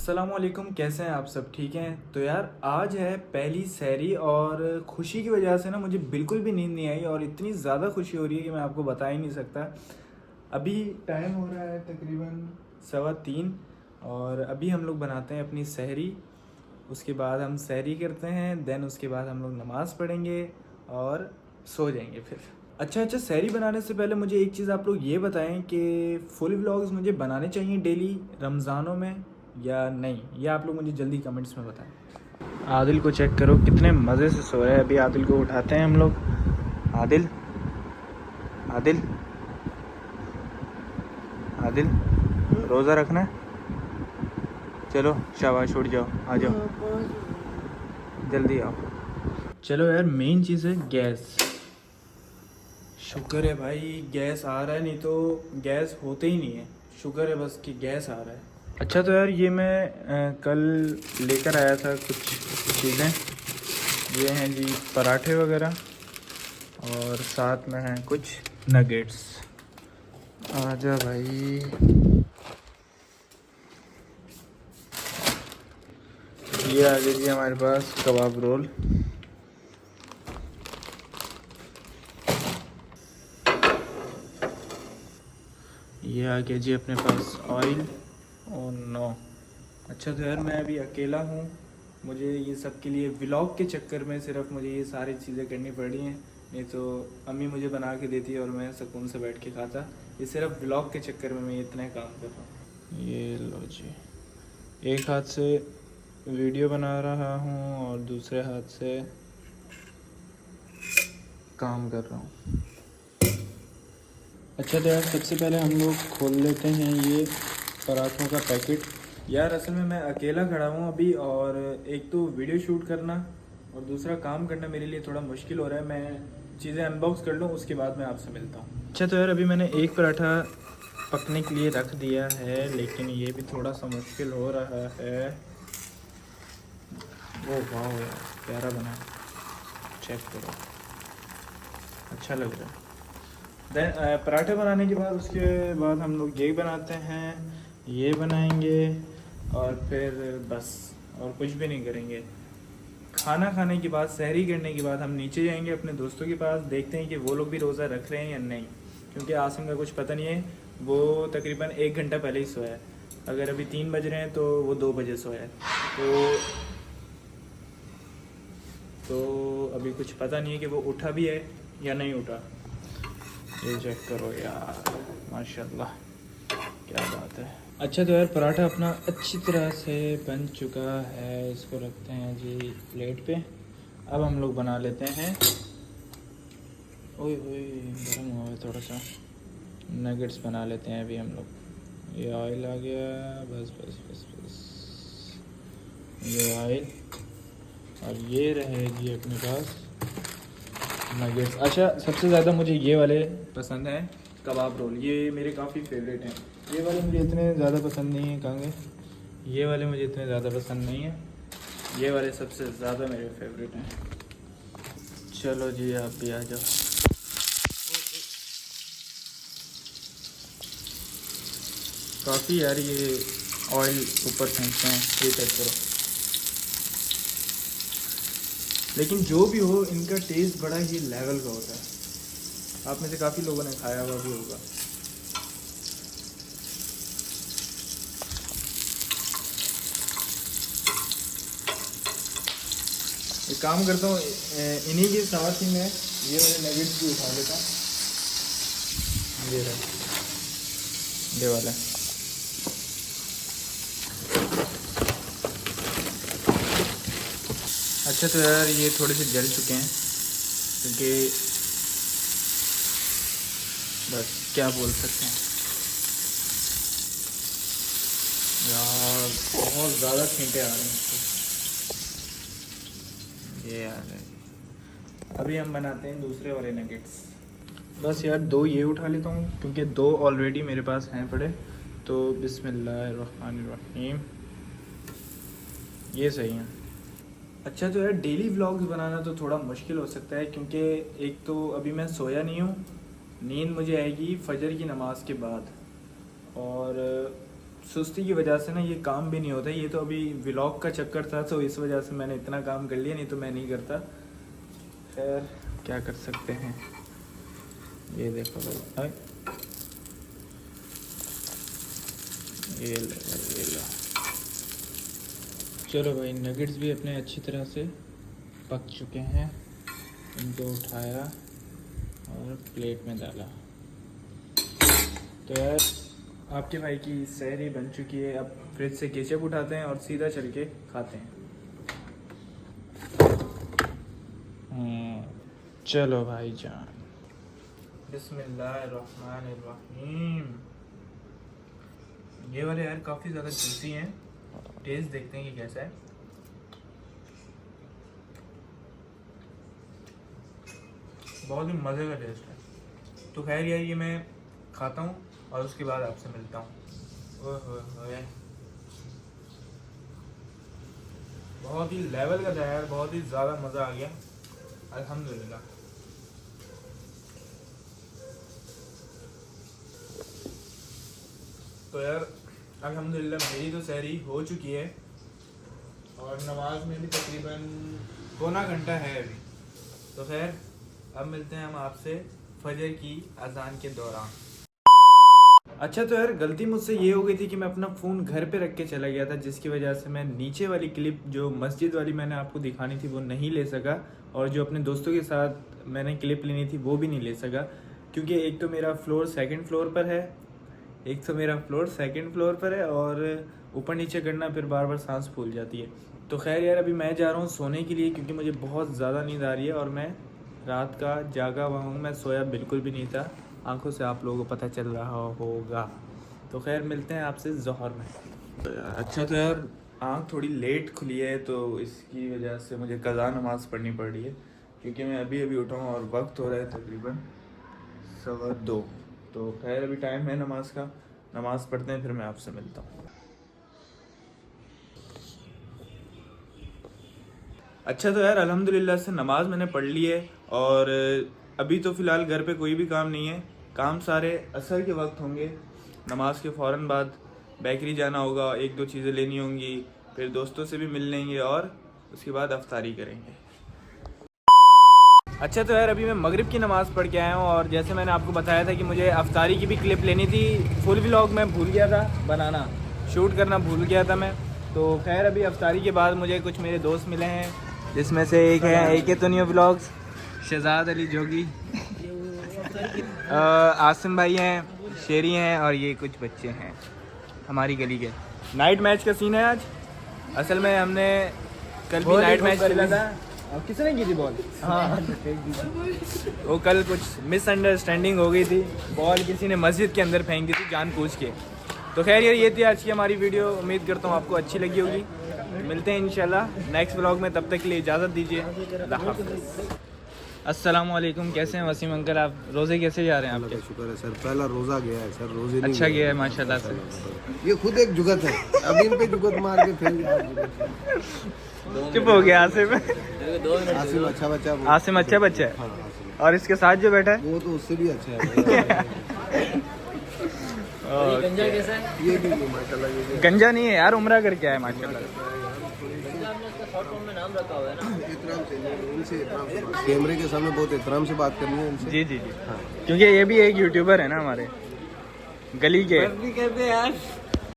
अस्सलामुअलैकुम, कैसे हैं आप सब? ठीक हैं? तो यार आज है पहली सहरी और खुशी की वजह से ना मुझे बिल्कुल भी नींद नहीं आई और इतनी ज़्यादा खुशी हो रही है कि मैं आपको बता ही नहीं सकता। अभी टाइम हो रहा है तकरीबन 3:15 और अभी हम लोग बनाते हैं अपनी सहरी। उसके बाद हम सहरी करते हैं, देन उसके बाद हम लोग नमाज़ पढ़ेंगे और सो जाएंगे फिर। अच्छा, सहरी बनाने से पहले मुझे एक चीज़ आप लोग ये बताएं कि फुल व्लॉग्स मुझे बनाने चाहिए डेली रमज़ानों में या नहीं, ये आप लोग मुझे जल्दी कमेंट्स में बताएं। आदिल को चेक करो कितने मज़े से सो रहा है। अभी आदिल को उठाते हैं हम लोग। आदिल, आदिल, आदिल, रोज़ा रखना है? चलो शाबाश, उठ जाओ, आ जाओ, जल्दी आओ। चलो यार, मेन चीज़ है गैस। शुक्र है भाई गैस आ रहा है, नहीं तो गैस होते ही नहीं है। शुक्र है बस कि गैस आ रहा है। अच्छा, तो यार ये मैं कल लेकर आया था कुछ चीज़ें। ये हैं जी पराठे वगैरह और साथ में हैं कुछ नगेट्स। आजा भाई। ये आ गई जी हमारे पास कबाब रोल। ये आ गया जी अपने पास ऑयल। और नो, अच्छा तो यार मैं अभी अकेला हूँ। मुझे ये सब के लिए व्लॉग के चक्कर में सिर्फ मुझे ये सारी चीज़ें करनी पड़ रही हैं, नहीं तो अम्मी मुझे बना के देती और मैं सुकून से बैठ के खाता। ये सिर्फ व्लॉग के चक्कर में मैं इतने काम कर रहा हूँ। ये लो जी, एक हाथ से वीडियो बना रहा हूँ और दूसरे हाथ से काम कर रहा हूँ। अच्छा तो यार सबसे पहले हम लोग खोल लेते हैं ये पराठों का पैकेट। यार असल में मैं अकेला खड़ा हूँ अभी, और एक तो वीडियो शूट करना और दूसरा काम करना मेरे लिए थोड़ा मुश्किल हो रहा है। मैं चीज़ें अनबॉक्स कर लूँ, उसके बाद मैं आपसे मिलता हूँ। अच्छा तो यार अभी मैंने एक पराठा पकने के लिए रख दिया है, लेकिन ये भी थोड़ा सा मुश्किल हो रहा है। वो वाह यार, प्यारा बना, चेक करो, अच्छा लग रहा है। देन पराठे बनाने के बाद उसके बाद हम लोग ये बनाते हैं, ये बनाएंगे और फिर बस और कुछ भी नहीं करेंगे। खाना खाने के बाद, सहरी करने के बाद हम नीचे जाएंगे अपने दोस्तों के पास, देखते हैं कि वो लोग भी रोज़ा रख रहे हैं या नहीं, क्योंकि आसिम का कुछ पता नहीं है। वो तकरीबन 1 घंटा पहले ही सोया है। अगर अभी 3 बज रहे हैं तो वो 2 बजे सोया है। तो अभी कुछ पता नहीं है कि वो उठा भी है या नहीं उठा। ये चेक करो यार, माशाल्लाह, क्या बात है। अच्छा तो यार पराठा अपना अच्छी तरह से बन चुका है। इसको रखते हैं जी प्लेट पे। अब हम लोग बना लेते हैं, ओए ओए गर्म हुआ है थोड़ा सा, नगेट्स बना लेते हैं अभी हम लोग। ये ऑयल आ गया, बस बस बस बस, ये ऑयल और ये रहेगी अपने पास नगेट्स। अच्छा सबसे ज़्यादा मुझे ये वाले पसंद हैं, कबाब रोल। ये मेरे काफ़ी फेवरेट हैं। ये वाले मुझे इतने ज़्यादा पसंद नहीं है, कहेंगे ये वाले मुझे इतने ज़्यादा पसंद नहीं है। ये वाले सबसे ज़्यादा मेरे फेवरेट हैं। चलो जी आप भी आ जाओ। काफ़ी यार ये ऑयल ऊपर फेंकते हैं, ये चेक करो। लेकिन जो भी हो, इनका टेस्ट बड़ा ही लेवल का होता है। आप में से काफ़ी लोगों ने खाया हुआ भी होगा। एक काम करता हूँ, इन्हीं के साथ ही मैं ये वाले नगेट्स भी उठा लेता हूँ। ये रहा, ये वाला। अच्छा तो यार ये थोड़े से जल चुके हैं, क्योंकि बस क्या बोल सकते हैं यार, बहुत ज़्यादा छींटे आ रहे हैं। ये आ गए। अभी हम बनाते हैं दूसरे वाले नगेट्स। बस यार 2 ये उठा लेता हूँ, क्योंकि 2 ऑलरेडी मेरे पास हैं पड़े। तो बिस्मिल्लाहिर्रहमानिर्रहीम, ये सही है। अच्छा तो यार डेली व्लॉग्स बनाना तो थोड़ा मुश्किल हो सकता है, क्योंकि एक तो अभी मैं सोया नहीं हूँ। नींद मुझे आएगी फजर की नमाज़ के बाद, और सुस्ती की वजह से ना ये काम भी नहीं होता। ये तो अभी व्लॉग का चक्कर था, तो इस वजह से मैंने इतना काम कर लिया, नहीं तो मैं नहीं करता। खैर क्या कर सकते हैं। ये देखो भाई, ये लो। चलो भाई, नगेट्स भी अपने अच्छी तरह से पक चुके हैं। इनको उठाया और प्लेट में डाला। तो यार आपके भाई की सहरी बन चुकी है। अब फ्रिज से केचप उठाते हैं और सीधा चल के खाते हैं। चलो भाई जान, बिस्मिल्लाहिर्रहमानिर्रहीम। ये वाले यार काफ़ी ज़्यादा जूसी हैं। टेस्ट देखते हैं कि कैसा है। बहुत ही मज़े का टेस्ट है। तो खैर यार ये मैं खाता हूँ और उसके बाद आपसे मिलता हूँ। ओए बहुत ही लेवल का था यार, बहुत ही ज़्यादा मज़ा आ गया अल्हम्दुलिल्लाह। तो यार अल्हम्दुलिल्लाह मेरी तो सहरी हो चुकी है और नमाज में भी तकरीबन पौना घंटा है अभी। तो खैर अब मिलते हैं हम आपसे फजर की अजान के दौरान। अच्छा तो यार गलती मुझसे ये हो गई थी कि मैं अपना फ़ोन घर पे रख के चला गया था, जिसकी वजह से मैं नीचे वाली क्लिप जो मस्जिद वाली मैंने आपको दिखानी थी वो नहीं ले सका, और जो अपने दोस्तों के साथ मैंने क्लिप लेनी थी वो भी नहीं ले सका, क्योंकि एक तो मेरा फ्लोर सेकंड फ्लोर पर है और ऊपर नीचे करना फिर बार बार सांस फूल जाती है। तो खैर यार अभी मैं जा रहा हूँ सोने के लिए, क्योंकि मुझे बहुत ज़्यादा नींद आ रही है और मैं रात का जागा हुआ हूँ। मैं सोया बिल्कुल भी नहीं था, आंखों से आप लोगों को पता चल रहा होगा। तो खैर मिलते हैं आपसे ज़ोहर में। अच्छा तो यार आँख थोड़ी लेट खुली है, तो इसकी वजह से मुझे कज़ा नमाज़ पढ़नी पड़ रही है, क्योंकि मैं अभी अभी उठा हूँ और वक्त हो रहा है तकरीबन 2:15। तो खैर अभी टाइम है नमाज का, नमाज़ पढ़ते हैं फिर मैं आपसे मिलता हूँ। अच्छा तो यार अल्हम्दुलिल्लाह से नमाज मैंने पढ़ ली है और अभी तो फ़िलहाल घर पे कोई भी काम नहीं है। काम सारे असर के वक्त होंगे। नमाज के फ़ौरन बाद बेकरी जाना होगा, 1-2 चीज़ें लेनी होंगी, फिर दोस्तों से भी मिल लेंगे और उसके बाद अफ्तारी करेंगे। अच्छा तो यार अभी मैं मगरिब की नमाज़ पढ़ के आया हूँ और जैसे मैंने आपको बताया था कि मुझे अफ्तारी की भी क्लिप लेनी थी। फुल व्लॉग मैं भूल गया था बनाना, शूट करना भूल गया था मैं। तो खैर अभी अफ्तारी के बाद मुझे कुछ मेरे दोस्त मिले हैं, जिसमें से एक है AK तुनियो व्लॉग्स, शहजाद अली जोगी, आसिम भाई हैं, शेरी हैं और ये कुछ बच्चे हैं हमारी गली के। नाइट मैच का सीन है आज। असल में हमने कल भी नाइट मैच खेला था। किसने की थी बॉल? हाँ वो कल कुछ मिसअंडरस्टैंडिंग हो गई थी, बॉल किसी ने मस्जिद के अंदर फेंक दी थी जानबूझ के। तो खैर यार ये थी आज की हमारी वीडियो, उम्मीद करता हूँ आपको अच्छी लगी होगी। मिलते हैं इंशाल्लाह नेक्स्ट व्लॉग में, तब तक के लिए इजाज़त दीजिए। अल्लाह हाफ़िज़। अस्सलाम वालेकुम, कैसे हैं वसीम अंकल? आप रोज़े कैसे जा रहे हैं आपके? शुक्र है सर, पहला रोज़ा गया है सर, रोज़े नहीं अच्छा गया है माशाल्लाह से। ये खुद एक जुगत है, अभी इन पे जुगत मार के फिर चुप हो गया आसिम। आसिम अच्छा बच्चा, आसिम अच्छा बच्चा है। हाँ, आसिम। और इसके साथ जो बैठा है वो तो उससे भी अच्छा है। गंजा कैसा है? ये भी माशाल्लाह, ये भी गंजा नहीं है यार, उम्रा करके आया माशाल्लाह। नाम रखा हुआ है ना। एहतराम से, उनसे एहतराम से, कैमरे के सामने बहुत एहतराम से बात करनी है इनसे। जी जी जी, क्योंकि ये भी एक यूट्यूबर है ना हमारे गली के। करते यार।